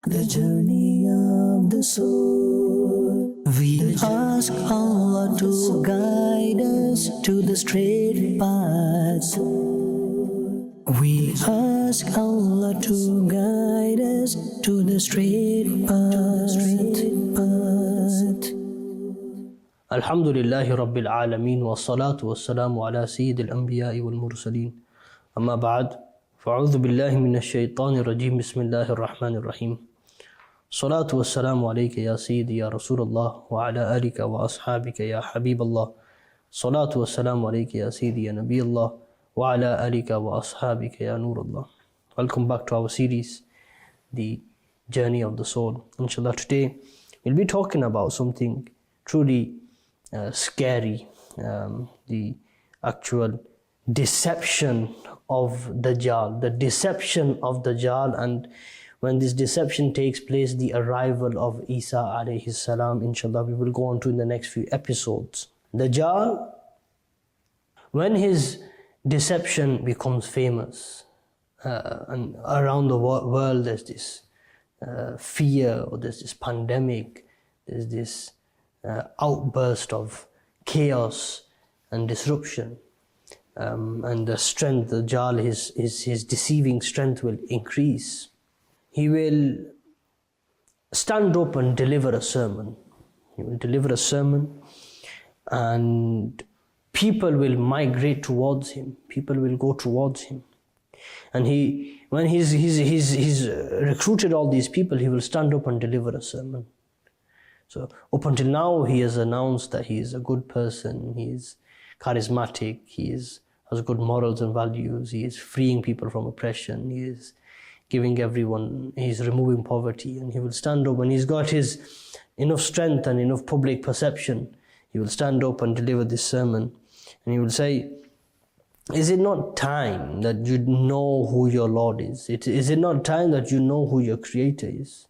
The journey of the soul. We ask Allah to guide us to the straight path. We ask Allah to guide us to the straight path. Alhamdulillahi Rabbil Alameen wa salatu wa salamu ala Sayyidil Anbiya'i wal Mursaleen. Amma ba'd, fa'udhu billahi minash shaitanir rajim, bismillahir rahmanir rahim. Salatu wa salamu alayka ya Sayyidi ya Rasulullah wa ala alika wa ashabika ya Habiballah. Salatu wa salamu alayka ya Sayyidi ya Nabiyullah wa ala alika wa ashabika ya Nurullah. Welcome back to our series, The Journey of the Soul. Inshallah, today we'll be talking about something truly scary, the actual deception of Dajjal, the deception of Dajjal, and when this deception takes place, the arrival of Isa alayhi salam, inshallah, we will go on to in the next few episodes. Dajjal, when his deception becomes famous, and around the world there's this fear, or there's this pandemic, there's this outburst of chaos and disruption, and the strength, the Dajjal, his deceiving strength will increase. He will stand up and deliver a sermon. He will deliver a sermon, and people will migrate towards him. People will go towards him. And when he's recruited all these people, he will stand up and deliver a sermon. So up until now, he has announced that he is a good person, he is charismatic, he has good morals and values, he is freeing people from oppression, he is giving everyone, he is removing poverty, and he will stand up when he's got his enough strength and enough public perception. He will stand up and deliver this sermon, and he will say, is it not time that you know who your Lord is? Is it not time that you know who your Creator is?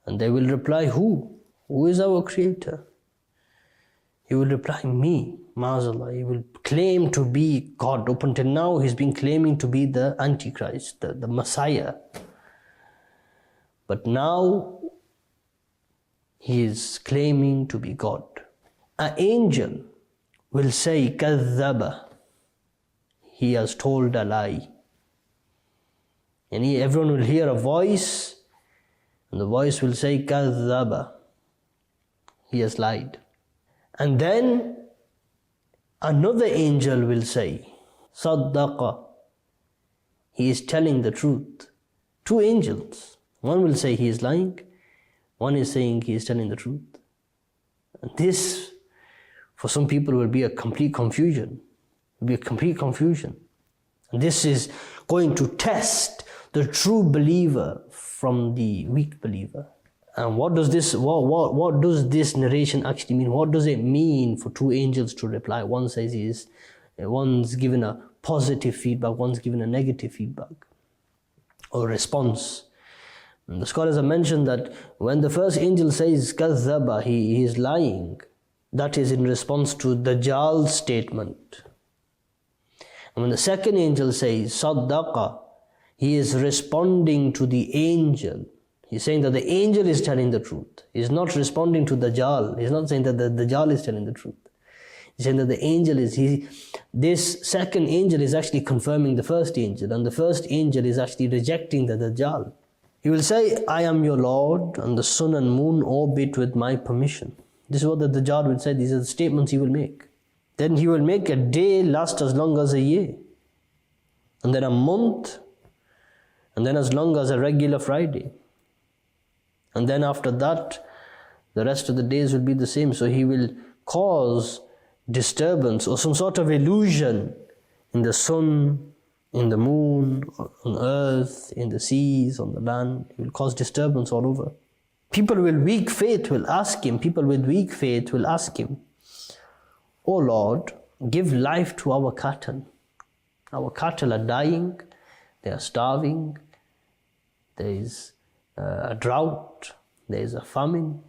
And they will reply, who? Who is our Creator? He will reply, me, Ma'azallah. He will claim to be God. Up until now, he's been claiming to be the Antichrist, the Messiah. But now, he is claiming to be God. An angel will say, Kadhaba. He has told a lie. And everyone will hear a voice, and the voice will say, Kadhaba. He has lied. And then another angel will say, Saddaqa. He is telling the truth. Two angels. One will say he is lying. One is saying he is telling the truth. And this, for some people, will be a complete confusion. Will be a complete confusion. And this is going to test the true believer from the weak believer. And what does this narration actually mean? What does it mean for two angels to reply? One says one's given a positive feedback, one's given a negative feedback or response. And the scholars have mentioned that when the first angel says Kadhaba, he is lying, that is in response to Dajjal's statement. And when the second angel says Saddaqa, he is responding to the angel. He's saying that the angel is telling the truth. He's not responding to Dajjal. He's not saying that the Dajjal is telling the truth. He's saying that the angel is, this second angel is actually confirming the first angel, and the first angel is actually rejecting the Dajjal. He will say, I am your Lord, and the sun and moon orbit with my permission. This is what the Dajjal will say. These are the statements he will make. Then he will make a day last as long as a year, and then a month, and then as long as a regular Friday. And then after that, the rest of the days will be the same. So he will cause disturbance or some sort of illusion in the sun, in the moon, on earth, in the seas, on the land. He will cause disturbance all over. People with weak faith will ask him, Oh Lord, give life to our cattle. Our cattle are dying, they are starving, there is a drought, there is a famine.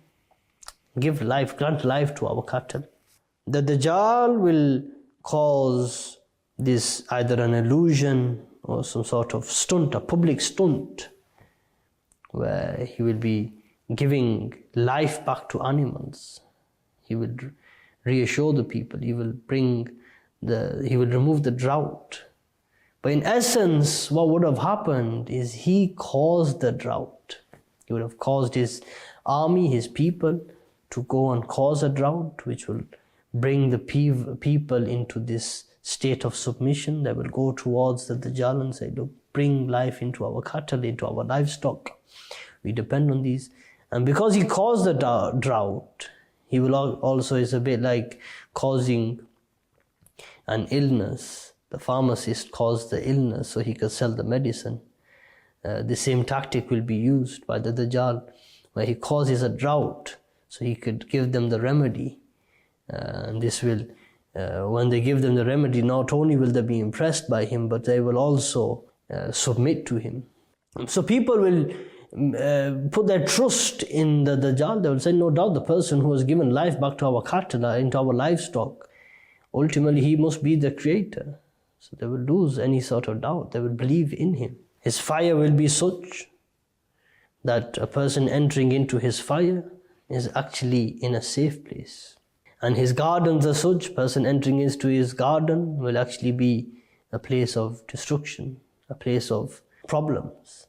Give life, grant life to our cattle. The Dajjal will cause this either an illusion or some sort of stunt, a public stunt, where he will be giving life back to animals. He will reassure the people. He will remove the drought. But in essence, what would have happened is he caused the drought. He would have caused his army, his people, to go and cause a drought, which will bring the people into this state of submission. They will go towards the Dajjal and say, look, bring life into our cattle, into our livestock. We depend on these. And because he caused the drought, he will also, is a bit like causing an illness. The pharmacist caused the illness so he could sell the medicine. The same tactic will be used by the Dajjal, where he causes a drought so he could give them the remedy. And this will, when they give them the remedy, not only will they be impressed by him, but they will also submit to him. So people will put their trust in the Dajjal. They will say, no doubt the person who has given life back to our cattle, into our livestock, ultimately he must be the creator. So they will lose any sort of doubt. They will believe in him. His fire will be such that a person entering into his fire is actually in a safe place. And his gardens are such, person entering into his garden will actually be a place of destruction, a place of problems.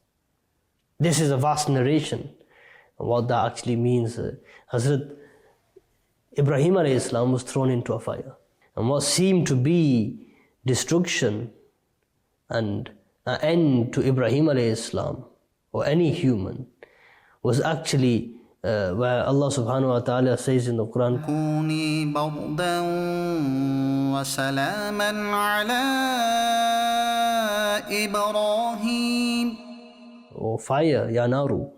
This is a vast narration. What that actually means, Hazrat Ibrahim alayhi salam was thrown into a fire. And what seemed to be destruction and an end to Ibrahim alayhi salam, or any human, was actually where Allah subhanahu wa ta'ala says in the Quran, كوني بردا وسلاما على إبراهيم. O fire, ya naru,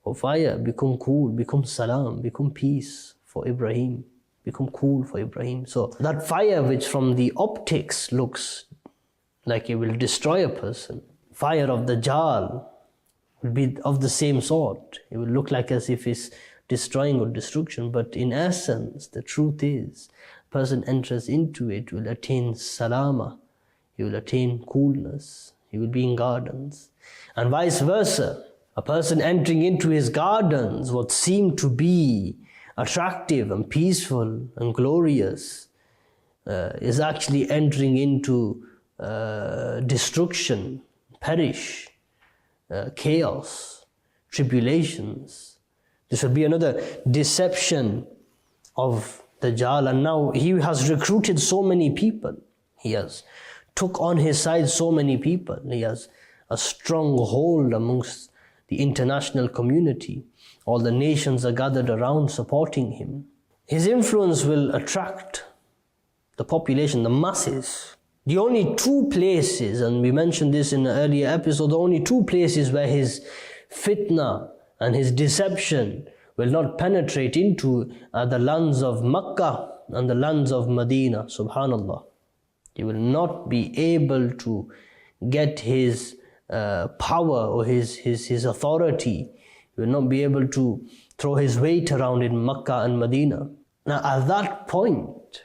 O fire, become cool, become salam, become peace for Ibrahim, become cool for Ibrahim. So that fire which from the optics looks like it will destroy a person, fire of the Dajjal will be of the same sort. It will look like as if it's destroying or destruction, but in essence, the truth is, a person enters into it will attain salama, he will attain coolness, he will be in gardens. And vice versa, a person entering into his gardens, what seemed to be attractive and peaceful and glorious, is actually entering into destruction, perish, chaos, tribulations. This will be another deception of Dajjal. And now he has recruited so many people. He has took on his side so many people. He has a strong hold amongst the international community. All the nations are gathered around supporting him. His influence will attract the population, the masses. The only two places, and we mentioned this in an earlier episode, the only two places where his fitna and his deception will not penetrate into are the lands of Makkah and the lands of Medina. Subhanallah. He will not be able to get his power or his authority. He will not be able to throw his weight around in Makkah and Medina. Now at that point,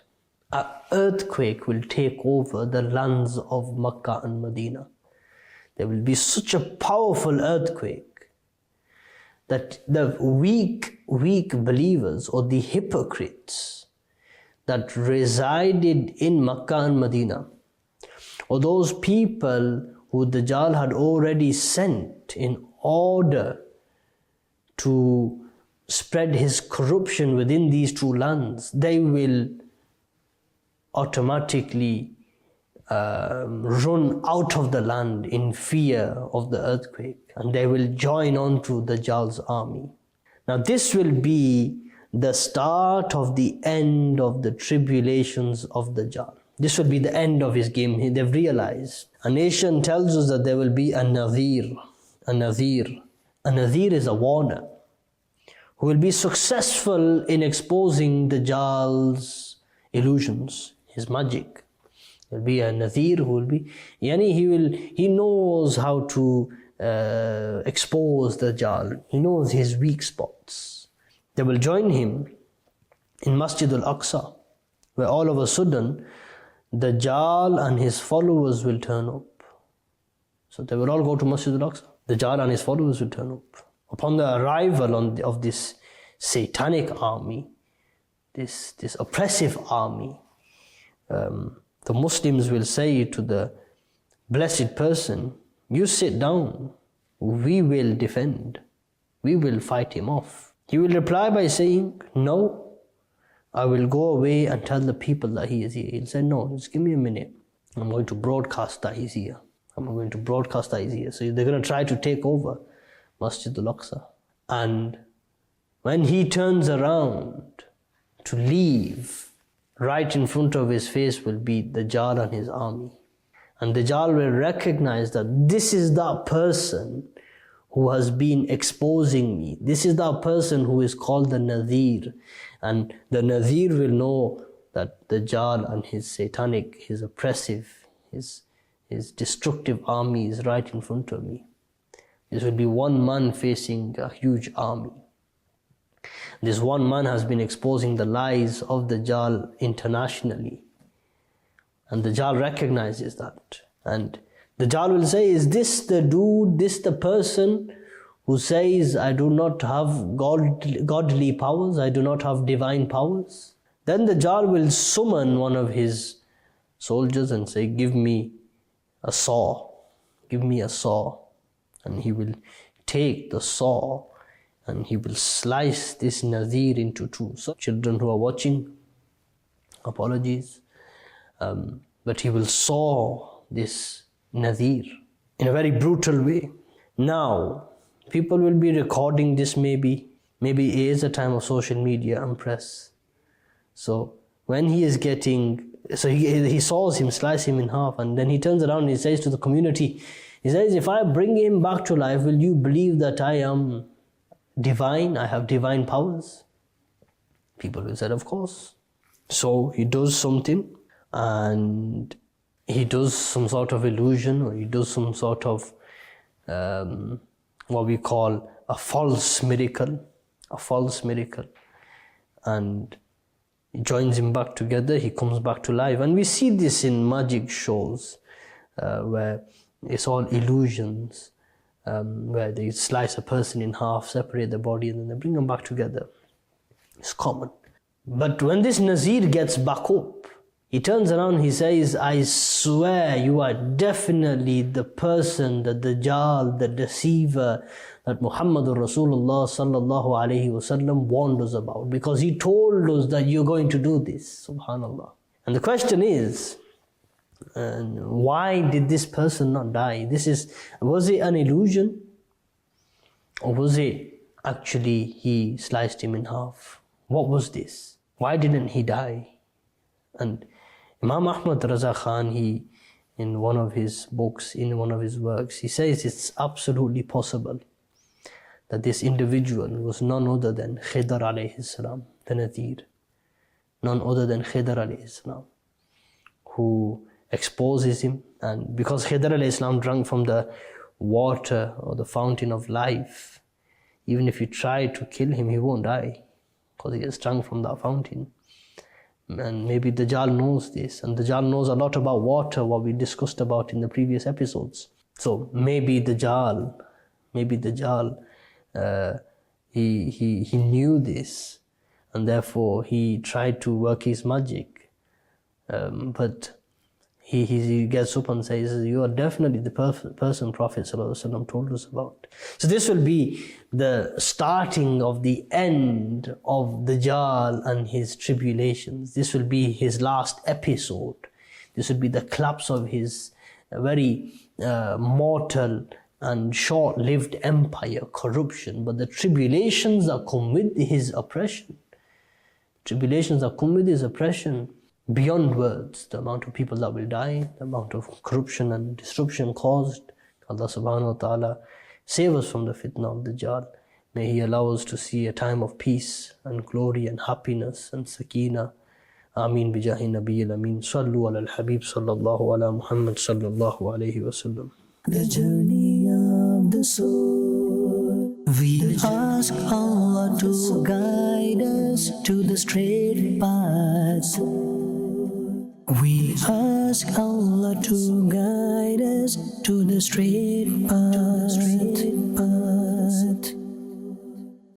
an earthquake will take over the lands of Makkah and Medina. There will be such a powerful earthquake that the weak believers or the hypocrites that resided in Makkah and Medina, or those people who Dajjal had already sent in order to spread his corruption within these two lands, they will automatically run out of the land in fear of the earthquake, and they will join on to Dajjal's army. Now this will be the start of the end of the tribulations of Dajjal. This will be the end of his game. They've realized. A nation tells us that there will be a nadhir. A nadhir. A nadhir is a warner who will be successful in exposing Dajjal's illusions, his magic. There will be a nadhir who will be, he knows how to expose Dajjal. He knows his weak spots. They will join him in Masjid al-Aqsa, where all of a sudden Dajjal and his followers will turn up. So they will all go to Masjid al-Aqsa. Dajjal and his followers will turn up. Upon the arrival of this satanic army, this oppressive army, the Muslims will say to the blessed person, you sit down, we will defend, we will fight him off. He will reply by saying, no, I will go away and tell the people that he is here. He'll say, no, just give me a minute. I'm going to broadcast that he's here. I'm going to broadcast that he's here. So they're going to try to take over Masjid al-Aqsa. And when he turns around to leave, right in front of his face will be Dajjal and his army. And Dajjal will recognize that this is that person who has been exposing me. This is that person who is called the Nadhir. And the Nadhir will know that Dajjal and his satanic, his oppressive, his destructive army is right in front of me. This will be one man facing a huge army. This one man has been exposing the lies of Dajjal internationally. And Dajjal recognizes that. And Dajjal will say, is this the dude, this the person who says, I do not have godly powers, I do not have divine powers? Then Dajjal will summon one of his soldiers and say, give me a saw, give me a saw. And he will take the saw and he will slice this Nadhir into two. So children who are watching, apologies, but he will saw this Nadhir in a very brutal way. Now, people will be recording this maybe it is a time of social media and press. So when he is getting, so he saws him, slice him in half, and then he turns around and he says to the community, he says, if I bring him back to life, will you believe that I am divine? I have divine powers? People will say, of course. So he does something, and he does some sort of illusion, or he does some sort of what we call a false miracle, and he joins him back together, he comes back to life. And we see this in magic shows where it's all illusions, where they slice a person in half, separate the body, and then they bring them back together. It's common. But when this Nazir gets back up, he turns around, he says, I swear you are definitely the person, the Dajjal, the deceiver that Muhammadur Rasulullah sallallahu alayhi wasallam warned us about, because he told us that you're going to do this, subhanallah. And the question is, why did this person not die? Was it an illusion? Or was it actually he sliced him in half? What was this? Why didn't he die? And Imam Ahmad Raza Khan, he, in one of his books, in one of his works, he says it's absolutely possible that this individual was none other than Khidr alayhi salam, the Nadhir. None other than Khidr alayhi salam, who exposes him. And because Khidr alayhi salam drank from the water or the fountain of life, even if you try to kill him, he won't die, because he has drunk from that fountain. And maybe Dajjal knows this, and Dajjal knows a lot about water, what we discussed about in the previous episodes. So maybe Dajjal, he knew this, and therefore he tried to work his magic. But he gets up and says, you are definitely the person Prophet ﷺ told us about. So this will be the starting of the end of Dajjal and his tribulations. This will be his last episode. This will be the collapse of his very mortal and short-lived empire, corruption. But the tribulations that come with his oppression, beyond words, the amount of people that will die, the amount of corruption and disruption caused. Allah subhanahu wa ta'ala save us from the fitna of Dajjal. May He allow us to see a time of peace and glory and happiness and sakina. Ameen bijahi nabiyil ameen. Sallu ala al-habib sallallahu ala Muhammad sallallahu alayhi wa sallam. The journey of the soul. We ask Allah to guide us to the straight path. We ask Allah to guide us to the straight path.